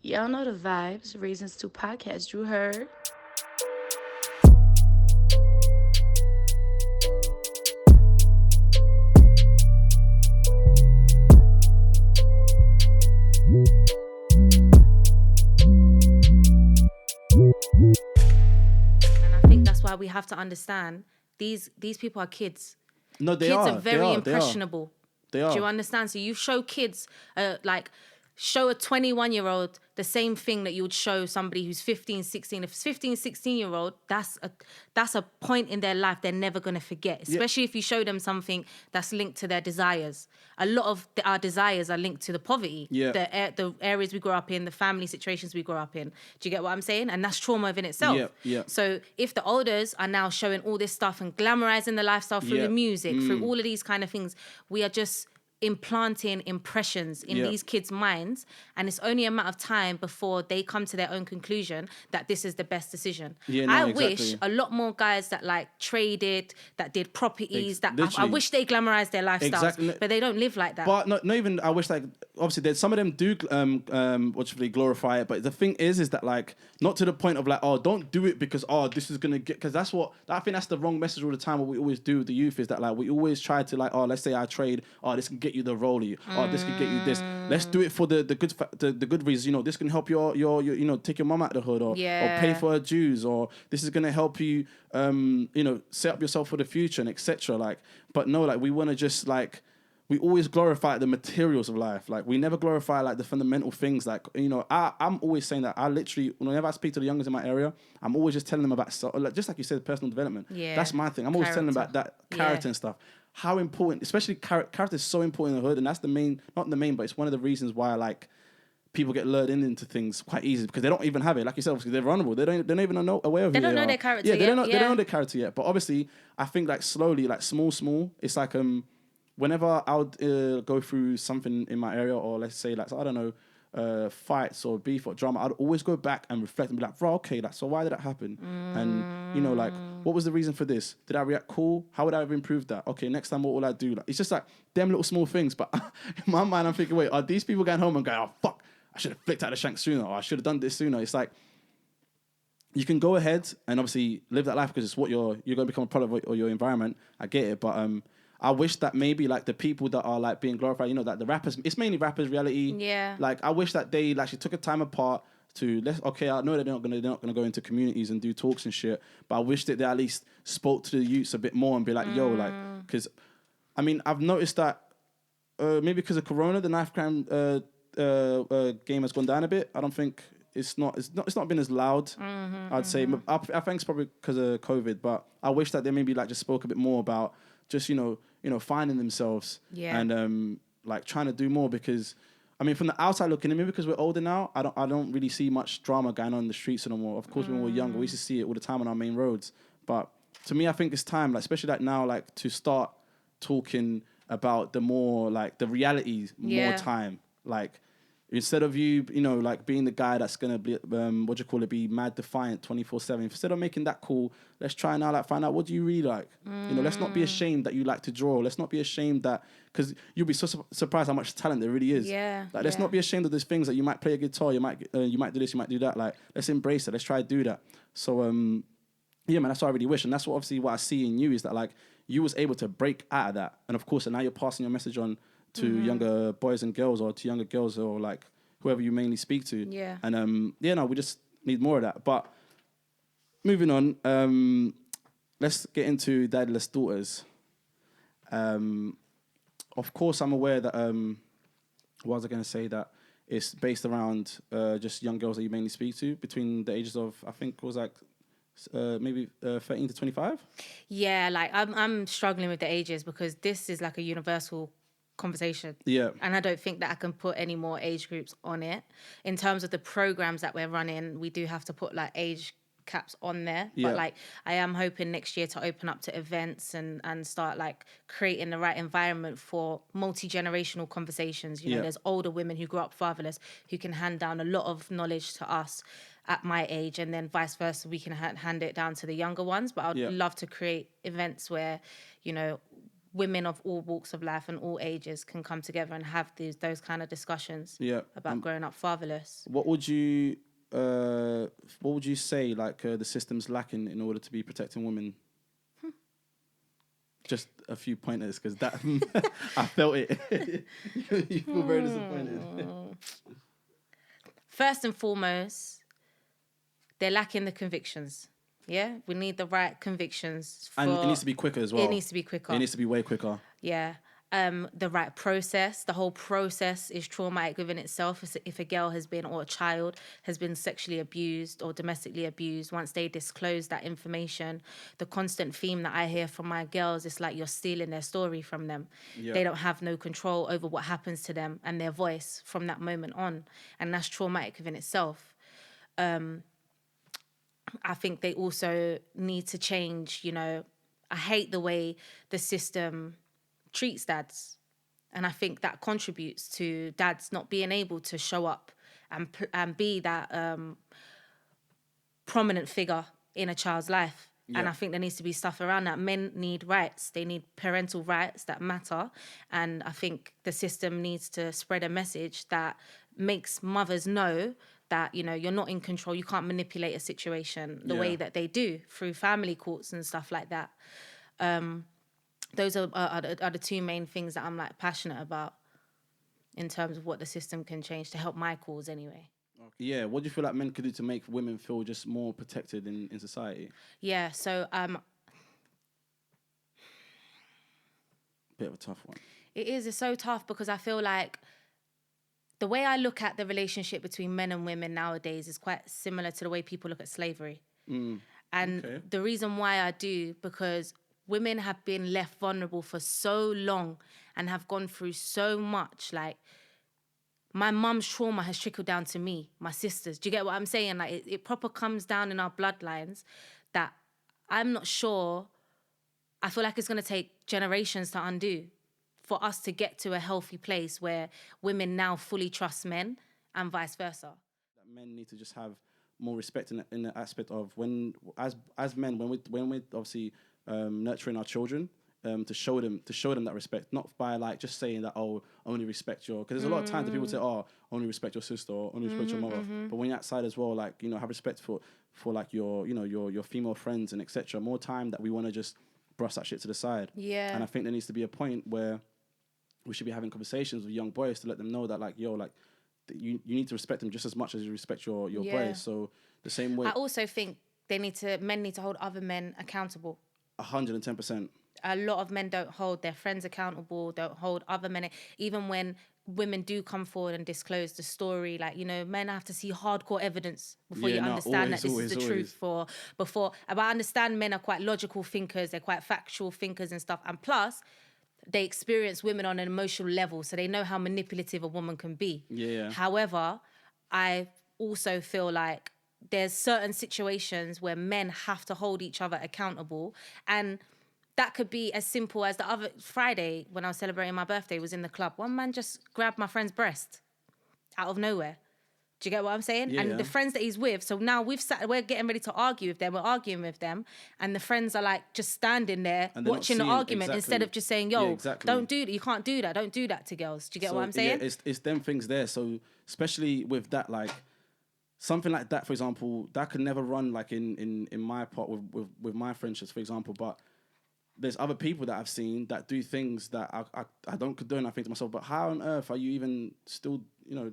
Y'all know the vibes. Reasons to podcast. You heard? And I think that's why we have to understand these people are kids. No, they Kids are. are very impressionable. They are. Do you understand? So you show kids, show a 21-year-old the same thing that you would show somebody who's 15, 16. If it's 15, 16-year-old, that's a point in their life they're never going to forget, especially if you show them something that's linked to their desires. A lot of our desires are linked to the poverty, the areas we grew up in, the family situations we grew up in. Do you get what I'm saying? And that's trauma within itself. Yeah. So if the elders are now showing all this stuff and glamorizing the lifestyle through the music, through all of these kind of things, we are just implanting impressions in these kids' minds, and it's only a matter of time before they come to their own conclusion that this is the best decision. I wish a lot more guys that like traded, that did properties, I wish they glamorized their lifestyles, but they don't live like that. But not even, I wish, like, obviously there's some of them do glorify it, but the thing is that, like, not to the point of like, oh, don't do it because this is gonna get, because I think that's the wrong message all the time. What we always do with the youth is that, like, we always try to, like, let's say I trade, this can get you the rollie, this can get you this. Let's do it for the good reasons. This can help your take your mum out of the hood, or pay for her dues, or this is gonna help you set up yourself for the future, and etc. Like, but no, like, we want to just, like, we always glorify the materials of life. Like, we never glorify, like, the fundamental things. Like, I'm always saying that I literally, whenever I speak to the youngest in my area, I'm always just telling them about, just like you said, personal development. Yeah. That's my thing. I'm always telling them about that character and stuff. How important, especially character is so important in the hood, and that's not the main, but it's one of the reasons why, like, people get lured into things quite easily, because they don't even have it. Like you said, obviously they're vulnerable. They're not even aware of they who don't they know are. their character Yeah, they yet. don't know their character yet. But obviously, I think, like, slowly, like, small, it's like whenever I would go through something in my area, or let's say, like, I don't know, fights or beef or drama, I'd always go back and reflect and be like, bro, okay, like, so why did that happen? And, like, what was the reason for this? Did I react cool? How would I have improved that? Okay, next time, what will I do? Like, it's just like them little small things. But in my mind, I'm thinking, wait, are these people going home and going, oh, fuck, I should have flicked out the shank sooner, or I should have done this sooner? It's like, you can go ahead and obviously live that life because it's what you're going to become a product of your environment. I get it, but I wish that maybe, like, the people that are, like, being glorified, like the rappers, it's mainly rappers, reality. Yeah. Like, I wish that they actually took a time apart to I know they're not gonna go into communities and do talks and shit, but I wish that they at least spoke to the youths a bit more and be like, yo, like, because I mean, I've noticed that maybe because of Corona, the knife crime game has gone down a bit. I don't think it's not been as loud. I'd say I think it's probably because of COVID, but I wish that they maybe, like, just spoke a bit more about just finding themselves and like trying to do more, because I mean, from the outside looking in, maybe because we're older now, I don't really see much drama going on in the streets anymore. Of course, when we were younger, we used to see it all the time on our main roads. But to me, I think it's time, like, especially like now, like, to start talking about the more, like, the realities more time. Like, instead of you, like, being the guy that's gonna be be mad defiant 24/7. Instead of making that cool, let's try now, like, find out what do you really like. Let's not be ashamed that you like to draw. Let's not be ashamed that, because you'll be so surprised how much talent there really is. Yeah. Like, let's not be ashamed of those things that you might play a guitar, you might do this, you might do that. Like, let's embrace it. Let's try to do that. So yeah, man, that's what I really wish, and that's what I see in you, is that, like, you was able to break out of that, and of course, and now you're passing your message on to younger boys and girls, or to younger girls, or, like, whoever you mainly speak to. Yeah. And we just need more of that. But moving on, let's get into Daddyless Daughters. Of course, I'm aware that what was I going to say, that it's based around just young girls that you mainly speak to between the ages of, I think it was like maybe 13 to 25. Yeah, like I'm struggling with the ages, because this is like a universal conversation. Yeah. And I don't think that I can put any more age groups on it. In terms of the programs that we're running, we do have to put, like, age caps on there. Yeah. But, like, I am hoping next year to open up to events and start, like, creating the right environment for multi-generational conversations. There's older women who grew up fatherless who can hand down a lot of knowledge to us at my age, and then vice versa, we can hand it down to the younger ones. But I'd love to create events where, women of all walks of life and all ages can come together and have those kind of discussions Yeah. about growing up fatherless. What would you say like the system's lacking in order to be protecting women? Just a few pointers, because that I felt it. You feel very disappointed. First and foremost, they're lacking the convictions. Yeah, we need the right convictions. And it needs to be quicker as well. It needs to be quicker. It needs to be way quicker. Yeah. The right process. The whole process is traumatic within itself. If a girl has been, or a child has been sexually abused or domestically abused, once they disclose that information, the constant theme that I hear from my girls is like, you're stealing their story from them. Yeah. They don't have no control over what happens to them and their voice from that moment on. And that's traumatic within itself. I think they also need to change, I hate the way the system treats dads. And I think that contributes to dads not being able to show up and be that prominent figure in a child's life. Yeah. And I think there needs to be stuff around that. Men need rights. They need parental rights that matter. And I think the system needs to spread a message that makes mothers know that, you're not in control. You can't manipulate a situation the way that they do through family courts and stuff like that. Those are the two main things that I'm like passionate about in terms of what the system can change to help my cause anyway. Yeah, what do you feel like men could do to make women feel just more protected in society? Yeah, so bit of a tough one. It is. It's so tough because I feel like the way I look at the relationship between men and women nowadays is quite similar to the way people look at slavery. And the reason why I do, because women have been left vulnerable for so long and have gone through so much. Like, my mum's trauma has trickled down to me, my sisters. Do you get what I'm saying? Like, it proper comes down in our bloodlines that I'm not sure. I feel like it's going to take generations to undo for us to get to a healthy place where women now fully trust men and vice versa. That men need to just have more respect in the aspect of as men, when we're obviously nurturing our children, to show them that respect, not by like just saying that, oh, only respect your, because there's a lot of times that people say, oh, only respect your sister or only respect your mother, but when you're outside as well, like, have respect for like your female friends and etc. More time that we want to just brush that shit to the side. Yeah. And I think there needs to be a point where we should be having conversations with young boys to let them know that, like, yo, like, you need to respect them just as much as you respect your boys. So the same way. I also think men need to hold other men accountable. 110%. A lot of men don't hold their friends accountable, don't hold other men. Even when women do come forward and disclose the story, like, men have to see hardcore evidence before you understand that this is the truth. But I understand men are quite logical thinkers, they're quite factual thinkers and stuff. And plus, they experience women on an emotional level, so they know how manipulative a woman can be. Yeah. However, I also feel like there's certain situations where men have to hold each other accountable, and that could be as simple as the other Friday when I was celebrating my birthday, was in the club. One man just grabbed my friend's breast out of nowhere. Do you get what I'm saying? Yeah. And the friends that he's with, so now we're getting ready to argue with them, we're arguing with them, and the friends are like just standing there watching the argument instead of just saying, yo, don't do that, you can't do that, don't do that to girls. Do you get what I'm saying? Yeah, it's them things there. So especially with that, like, something like that, for example, that could never run like in my part with my friendships, for example, but there's other people that I've seen that do things that I don't condone. I think to myself, but how on earth are you even still,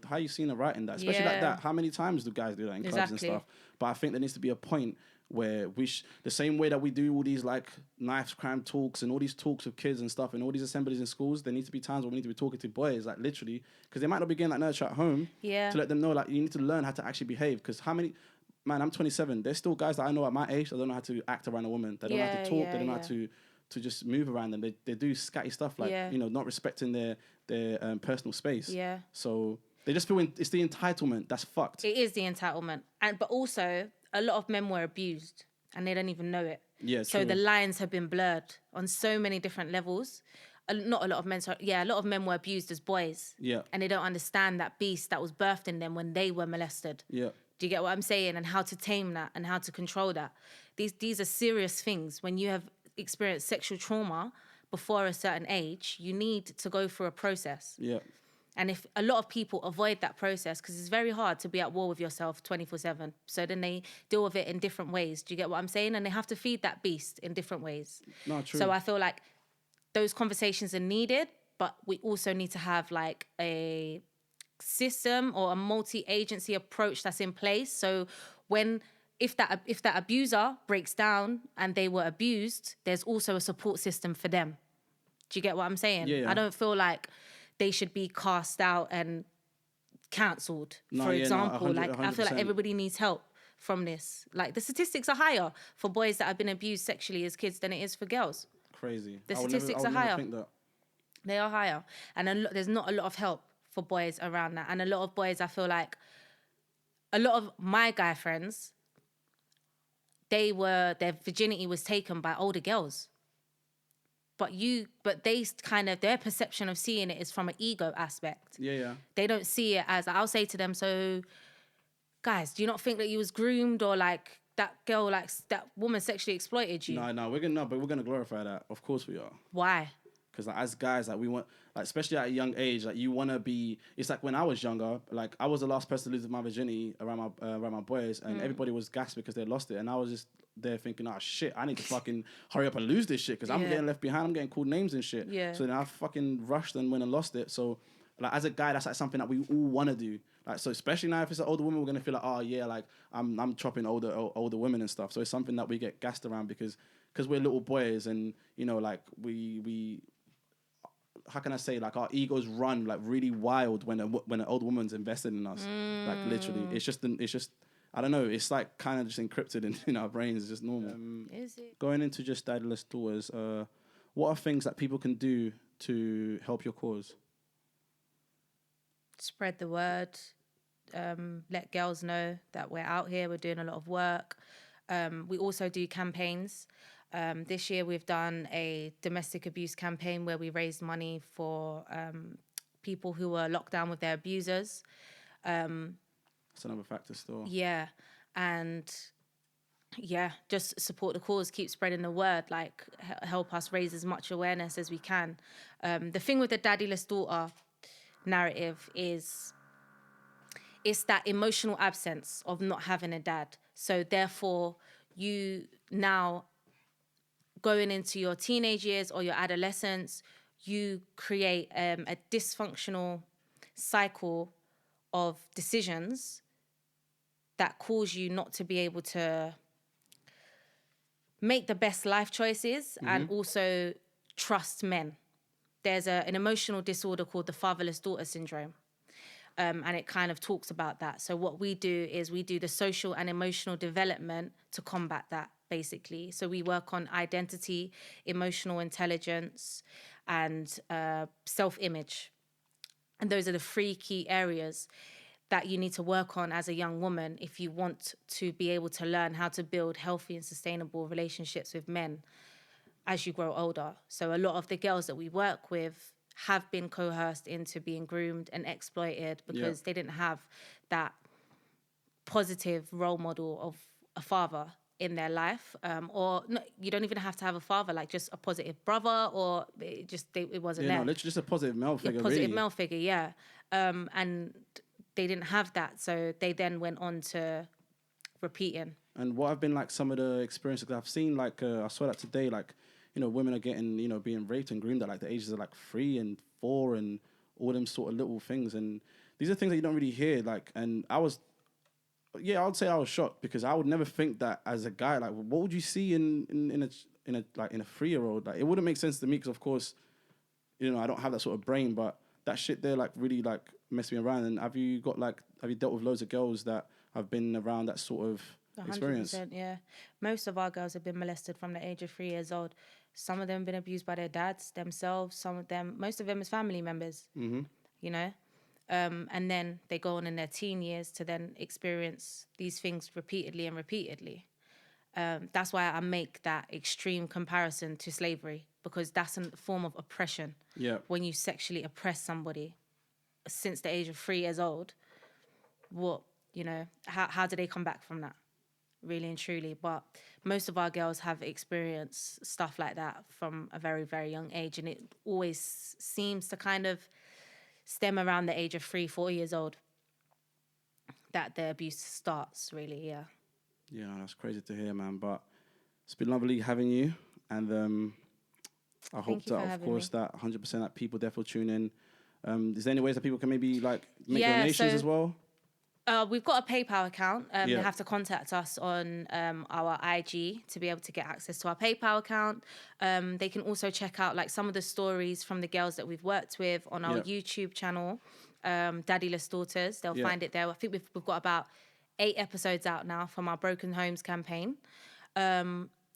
how are you seeing a right in that? Especially like that. How many times do guys do that in clubs and stuff? But I think there needs to be a point where the same way that we do all these like knife crime talks and all these talks with kids and stuff and all these assemblies in schools, there needs to be times where we need to be talking to boys, like literally, because they might not be getting that nurture at home. Yeah. To let them know, like, you need to learn how to actually behave. Because I'm 27. There's still guys that I know at my age that don't know how to act around a woman. They don't know how to talk. They don't know how to just move around them. They do scatty stuff like, not respecting their personal space. Yeah. So they just feel it's the entitlement that's fucked. It is the entitlement. But also, a lot of men were abused and they don't even know it. Yeah, so true. The lines have been blurred on so many different levels. Not a lot of men, a lot of men were abused as boys. Yeah. And they don't understand that beast that was birthed in them when they were molested. Yeah. Do you get what I'm saying? And how to tame that and how to control that. These are serious things. When you have experienced sexual trauma before a certain age, you need to go through a process. Yeah. And if a lot of people avoid that process, because it's very hard to be at war with yourself 24/7. So then they deal with it in different ways. Do you get what I'm saying? And they have to feed that beast in different ways. No, true. So I feel like those conversations are needed, but we also need to have like a system or a multi-agency approach that's in place. So when if that abuser breaks down and they were abused, there's also a support system for them. Do you get what I'm saying? Yeah, yeah. I don't feel like they should be cast out and cancelled, No, for yeah, no, example. 100%, Like I feel like 100%. everybody needs help from this. Like the statistics are higher for boys that have been abused sexually as kids than it is for girls. Crazy. The I would statistics are never higher. think that. They are higher. And there's not a lot of help for boys around that. And a lot of boys, I feel like, a lot of my guy friends, their virginity was taken by older girls. But they kind of, their perception of seeing it is from an ego aspect. Yeah, yeah. They don't see it as, I'll say to them, so guys, do you not think that you was groomed or like that girl, like that woman sexually exploited you? No, we're gonna glorify that. Of course we are. Why? Because like, as guys, like we want, like especially at a young age, like you want to be. It's like when I was younger, like I was the last person to lose my virginity around my boys, and everybody was gassed because they lost it, and I was just there thinking, oh shit, I need to fucking hurry up and lose this shit because I'm Yeah. getting left behind. I'm getting called names and shit. Yeah. So then I fucking rushed and went and lost it. So like as a guy, that's like something that we all want to do. Like so, especially now if it's an older woman, we're gonna feel like, oh yeah, like I'm chopping older women and stuff. So it's something that we get gassed around because we're little boys and you know like we how can I say, like our egos run like really wild when an old woman's invested in us. Like literally, it's just I don't know. It's like kind of just encrypted in our brains. It's just normal. Is it? Going into just Daddyless daughters, what are things that people can do to help your cause? Spread the word. Let girls know that we're out here. We're doing a lot of work. We also do campaigns. This year we've done a domestic abuse campaign where we raised money for people who were locked down with their abusers. That's another factor still. Yeah. And yeah, just support the cause, keep spreading the word, like help us raise as much awareness as we can. The thing with the Daddyless daughter narrative is it's that emotional absence of not having a dad. So therefore, you now going into your teenage years or your adolescence, you create a dysfunctional cycle of decisions that cause you not to be able to make the best life choices and also trust men. There's an emotional disorder called the fatherless daughter syndrome. And it kind of talks about that. So what we do is we do the social and emotional development to combat that, basically. So we work on identity, emotional intelligence, and self-image. And those are the three key areas that you need to work on as a young woman if you want to be able to learn how to build healthy and sustainable relationships with men as you grow older. So a lot of the girls that we work with have been coerced into being groomed and exploited because they didn't have that positive role model of a father in their life, or no, you don't even have to have a father, like just a positive brother, or it wasn't there. No, literally just a positive male figure. A positive really. male figure, yeah. And they didn't have that, so they then went on to repeating. And what have been like some of the experiences that I've seen, like I saw that today, like women are getting being raped and groomed at like the ages of like 3 and 4 and all them sort of little things, and these are things that you don't really hear. Like, and I would say I was shocked because I would never think that as a guy. Like, what would you see in a 3-year-old? Like, it wouldn't make sense to me because of course, I don't have that sort of brain, but that shit there like really like messed me around. And have you dealt with loads of girls that have been around that sort of experience? 100%, yeah. Most of our girls have been molested from the age of 3 years old. Some of them have been abused by their dads themselves. Most of them as family members, and then they go on in their teen years to then experience these things repeatedly and repeatedly. That's why I make that extreme comparison to slavery, because that's a form of oppression. Yeah. When you sexually oppress somebody since the age of 3 years old, how do they come back from that? really and truly. But most of our girls have experienced stuff like that from a very, very young age. And it always seems to kind of stem around the age of 3-4 years old that the abuse starts, really, yeah. Yeah, that's crazy to hear, man. But it's been lovely having you. And I hope Thank you that, for of having course, me. that 100% that people definitely tune in. Is there any ways that people can maybe like make Yeah, donations so as well? we've got a PayPal account. They Yeah. have to contact us on our IG to be able to get access to our PayPal account. They can also check out like some of the stories from the girls that we've worked with on our Yeah. YouTube channel, Daddyless Daughters. They'll Yeah. find it there. I think we've got about 8 episodes out now from our Broken Homes campaign.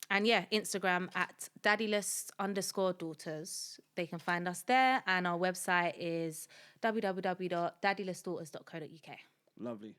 And yeah, Instagram at daddyless_daughters. They can find us there. And our website is www.daddylessdaughters.co.uk. Lovely.